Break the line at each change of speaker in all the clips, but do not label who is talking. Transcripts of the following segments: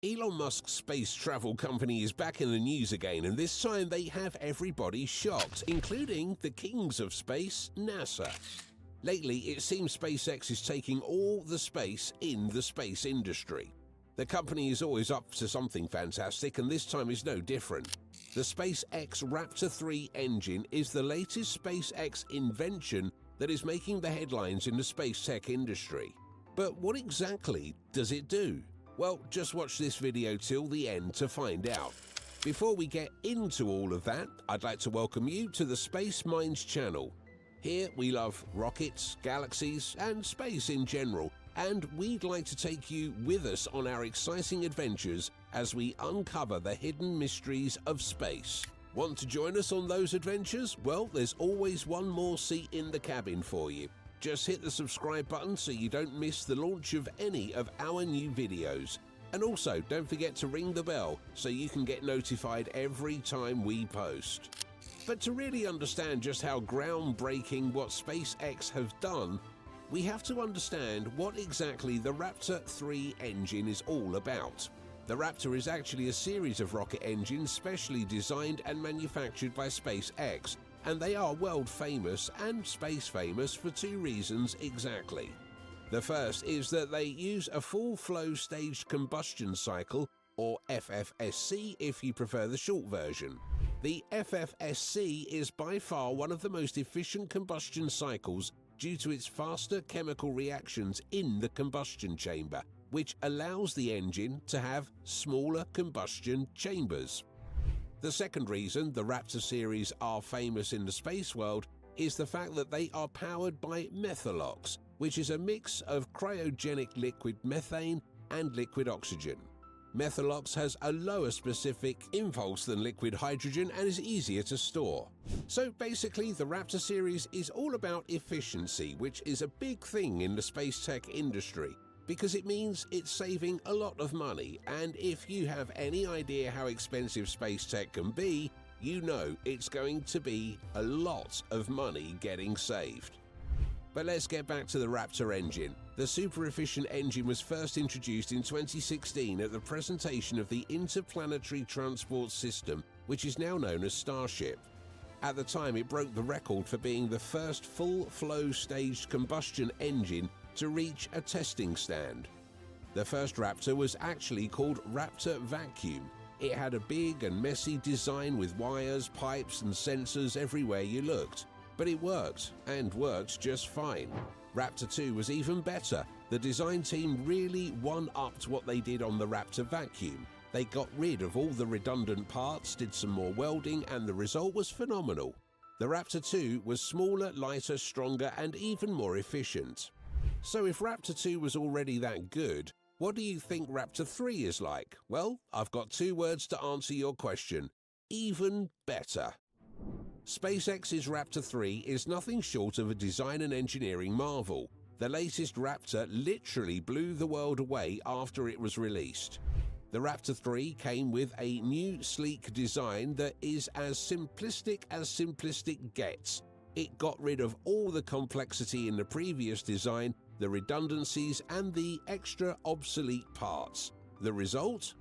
Elon Musk's space travel company is back in the news again, and this time they have everybody shocked, including the kings of space, NASA. Lately, it seems SpaceX is taking all the space in the space industry. The company is always up to something fantastic, and this time is no different. The SpaceX Raptor 3 engine is the latest SpaceX invention that is making the headlines in the space tech industry. But what exactly does it do? Well, just watch this video till the end to find out. Before we get into all of that, I'd like to welcome you to the Space Minds channel. Here we love rockets, galaxies, and space in general, and we'd like to take you with us on our exciting adventures as we uncover the hidden mysteries of space. Want to join us on those adventures? Well, there's always one more seat in the cabin for you. Just hit the subscribe button so you don't miss the launch of any of our new videos. And also, don't forget to ring the bell so you can get notified every time we post. But to really understand just how groundbreaking what SpaceX have done, we have to understand what exactly the Raptor 3 engine is all about. The Raptor is actually a series of rocket engines specially designed and manufactured by SpaceX, and they are world famous and space famous for two reasons exactly. The first is that they use a full flow staged combustion cycle, or FFSC if you prefer the short version. The FFSC is by far one of the most efficient combustion cycles due to its faster chemical reactions in the combustion chamber, which allows the engine to have smaller combustion chambers. The second reason the Raptor series are famous in the space world is the fact that they are powered by methalox, which is a mix of cryogenic liquid methane and liquid oxygen. Methalox has a lower specific impulse than liquid hydrogen and is easier to store. So basically, the Raptor series is all about efficiency, which is a big thing in the space tech industry, because it means it's saving a lot of money, and if you have any idea how expensive space tech can be, you know it's going to be a lot of money getting saved. But let's get back to the Raptor engine. The super efficient engine was first introduced in 2016 at the presentation of the Interplanetary Transport System, which is now known as Starship. At the time, it broke the record for being the first full-flow staged combustion engine to reach a testing stand. The first Raptor was actually called Raptor Vacuum. It had a big and messy design with wires, pipes, and sensors everywhere you looked. But it worked, and worked just fine. Raptor 2 was even better. The design team really one-upped what they did on the Raptor Vacuum. They got rid of all the redundant parts, did some more welding, and the result was phenomenal. The Raptor 2 was smaller, lighter, stronger, and even more efficient. So if Raptor 2 was already that good, what do you think Raptor 3 is like? Well, I've got two words to answer your question: even better. SpaceX's Raptor 3 is nothing short of a design and engineering marvel. The latest Raptor literally blew the world away after it was released. The Raptor 3 came with a new sleek design that is as simplistic gets. It got rid of all the complexity in the previous design, the redundancies, and the extra obsolete parts. The result?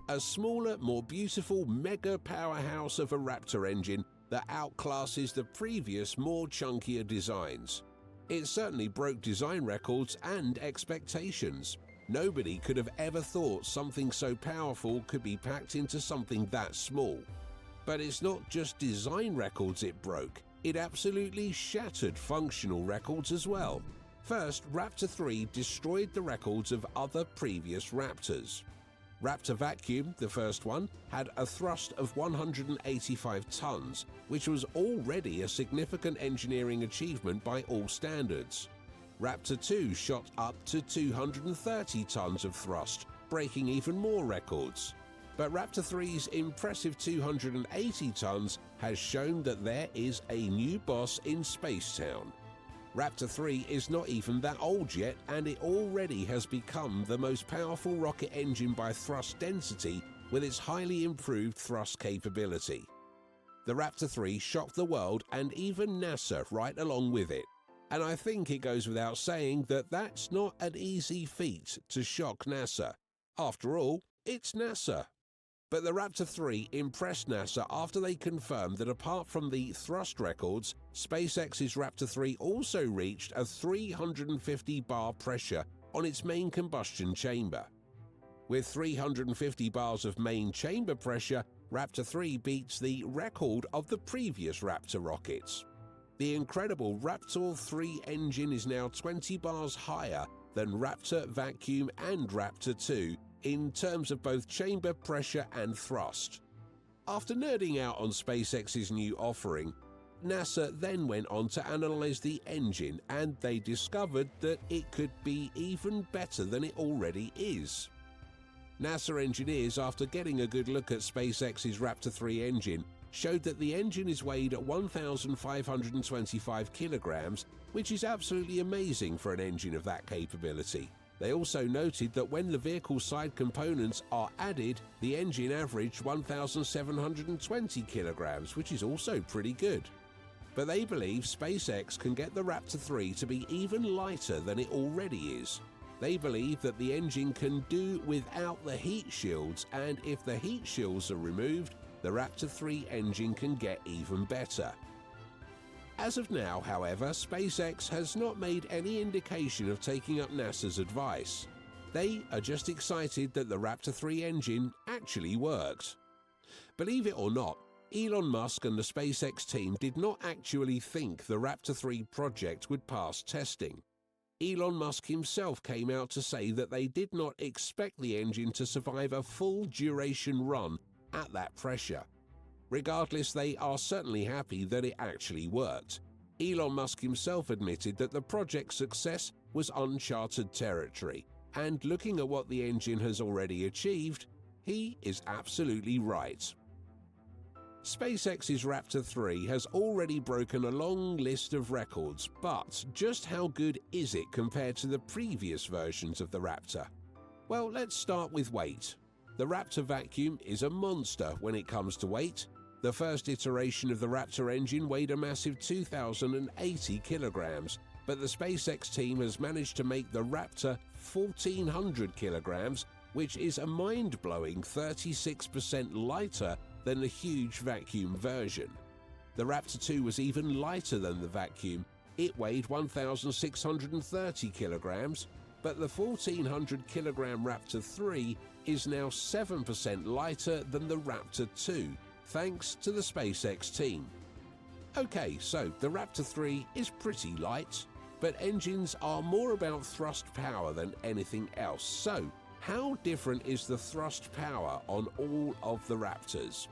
A smaller, more beautiful mega powerhouse of a Raptor engine that outclasses the previous, more chunkier designs. It certainly broke design records and expectations. Nobody could have ever thought something so powerful could be packed into something that small. But it's not just design records it broke, it absolutely shattered functional records as well. First, Raptor 3 destroyed the records of other previous Raptors. Raptor Vacuum, the first one, had a thrust of 185 tons, which was already a significant engineering achievement by all standards. Raptor 2 shot up to 230 tons of thrust, breaking even more records. But Raptor 3's impressive 280 tons has shown that there is a new boss in Spacetown. Raptor 3 is not even that old yet, and it already has become the most powerful rocket engine by thrust density with its highly improved thrust capability. The Raptor 3 shocked the world and even NASA right along with it. And I think it goes without saying that that's not an easy feat to shock NASA. After all, It's NASA. But the Raptor 3 impressed NASA after they confirmed that apart from the thrust records, SpaceX's Raptor 3 also reached a 350 bar pressure on its main combustion chamber. With 350 bars of main chamber pressure, Raptor 3 beats the record of the previous Raptor rockets. The incredible Raptor 3 engine is now 20 bars higher than Raptor Vacuum and Raptor 2 in terms of both chamber pressure and thrust. After nerding out on SpaceX's new offering, NASA then went on to analyze the engine, and they discovered that it could be even better than it already is. NASA engineers, after getting a good look at SpaceX's Raptor 3 engine, showed that the engine is weighed at 1,525 kilograms, which is absolutely amazing for an engine of that capability. They also noted that when the vehicle side components are added, the engine averaged 1,720 kilograms, which is also pretty good. But they believe SpaceX can get the Raptor 3 to be even lighter than it already is. They believe that the engine can do without the heat shields, and if the heat shields are removed, the Raptor 3 engine can get even better. As of now, however, SpaceX has not made any indication of taking up NASA's advice. They are just excited that the Raptor 3 engine actually worked. Believe it or not, Elon Musk and the SpaceX team did not actually think the Raptor 3 project would pass testing. Elon Musk himself came out to say that they did not expect the engine to survive a full duration run at that pressure. Regardless, they are certainly happy that it actually worked. Elon Musk himself admitted that the project's success was uncharted territory, and looking at what the engine has already achieved, he is absolutely right. SpaceX's Raptor 3 has already broken a long list of records, but just how good is it compared to the previous versions of the Raptor? Well, let's start with weight. The Raptor Vacuum is a monster when it comes to weight. The first iteration of the Raptor engine weighed a massive 2,080 kilograms, but the SpaceX team has managed to make the Raptor 1,400 kilograms, which is a mind-blowing 36% lighter than the huge vacuum version. The Raptor 2 was even lighter than the vacuum. It weighed 1,630 kilograms, but the 1,400 kilogram Raptor 3 is now 7% lighter than the Raptor 2, thanks to the SpaceX team. Okay, so the Raptor 3 is pretty light, but engines are more about thrust power than anything else. So, how different is the thrust power on all of the Raptors?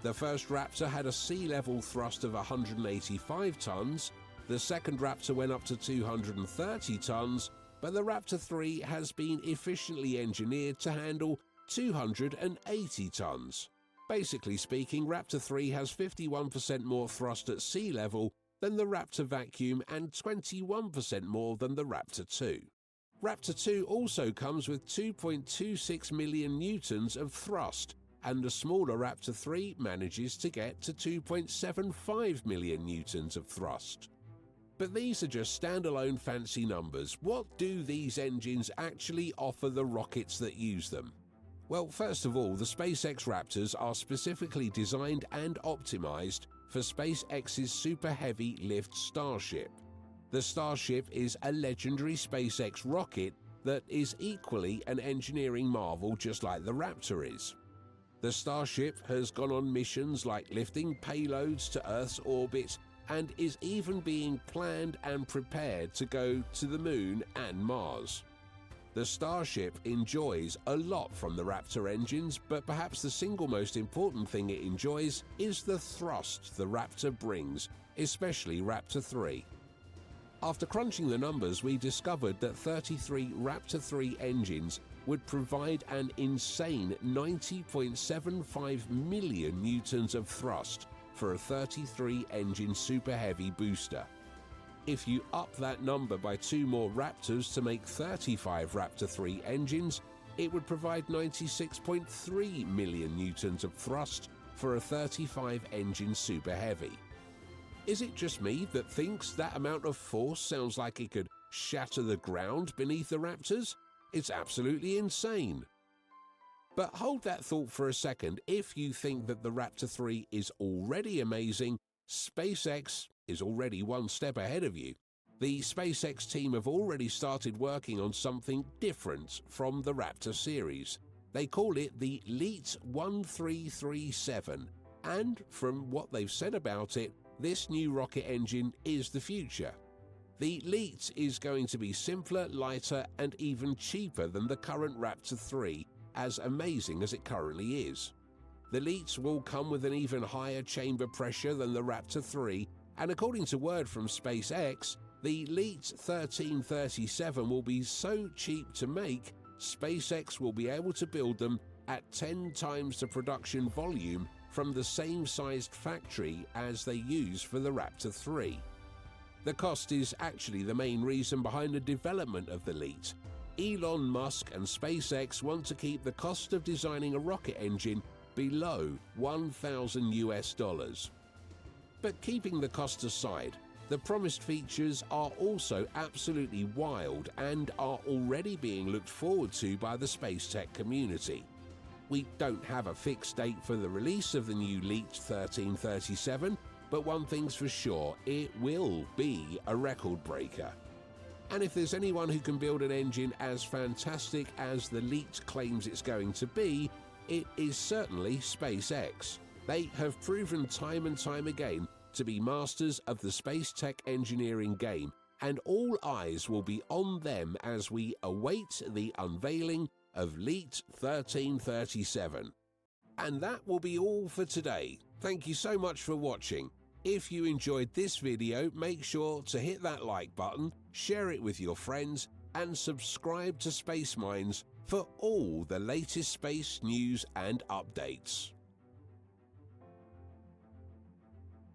The first Raptor had a sea-level thrust of 185 tons, the second Raptor went up to 230 tons, but the Raptor 3 has been efficiently engineered to handle 280 tons. Basically speaking, Raptor 3 has 51% more thrust at sea level than the Raptor Vacuum and 21% more than the Raptor 2. Raptor 2 also comes with 2.26 million newtons of thrust, and the smaller Raptor 3 manages to get to 2.75 million newtons of thrust. But these are just standalone fancy numbers. What do these engines actually offer the rockets that use them? Well, first of all, the SpaceX Raptors are specifically designed and optimized for SpaceX's super heavy lift Starship. The Starship is a legendary SpaceX rocket that is equally an engineering marvel, just like the Raptor is. The Starship has gone on missions like lifting payloads to Earth's orbit and is even being planned and prepared to go to the Moon and Mars. The Starship enjoys a lot from the Raptor engines, but perhaps the single most important thing it enjoys is the thrust the Raptor brings, especially Raptor 3. After crunching the numbers, we discovered that 33 Raptor 3 engines would provide an insane 90.75 million newtons of thrust for a 33-engine super heavy booster. If you up that number by 2 more Raptors to make 35 Raptor 3 engines, it would provide 96.3 million newtons of thrust for a 35-engine super heavy. Is it just me that thinks that amount of force sounds like it could shatter the ground beneath the Raptors? It's absolutely insane. But hold that thought for a second. If you think that the Raptor 3 is already amazing, SpaceX is already one step ahead of you. The SpaceX team have already started working on something different from the Raptor series. They call it the LEET 1337, and from what they've said about it, this new rocket engine is the future. The LEET is going to be simpler, lighter, and even cheaper than the current Raptor 3, as amazing as it currently is. The LEET will come with an even higher chamber pressure than the Raptor 3, and according to word from SpaceX, the LEET 1337 will be so cheap to make, SpaceX will be able to build them at 10 times the production volume from the same sized factory as they use for the Raptor 3. The cost is actually the main reason behind the development of the LEET. Elon Musk and SpaceX want to keep the cost of designing a rocket engine below $1,000. But keeping the cost aside, the promised features are also absolutely wild and are already being looked forward to by the space tech community. We don't have a fixed date for the release of the new LEET 1337, but one thing's for sure, it will be a record breaker. And if there's anyone who can build an engine as fantastic as the LEET claims it's going to be, it is certainly SpaceX. They have proven time and time again to be masters of the space tech engineering game, and all eyes will be on them as we await the unveiling of LEET 1337. And that will be all for today. Thank you so much for watching. If you enjoyed this video, make sure to hit that like button, share it with your friends, and subscribe to Space Minds for all the latest space news and updates.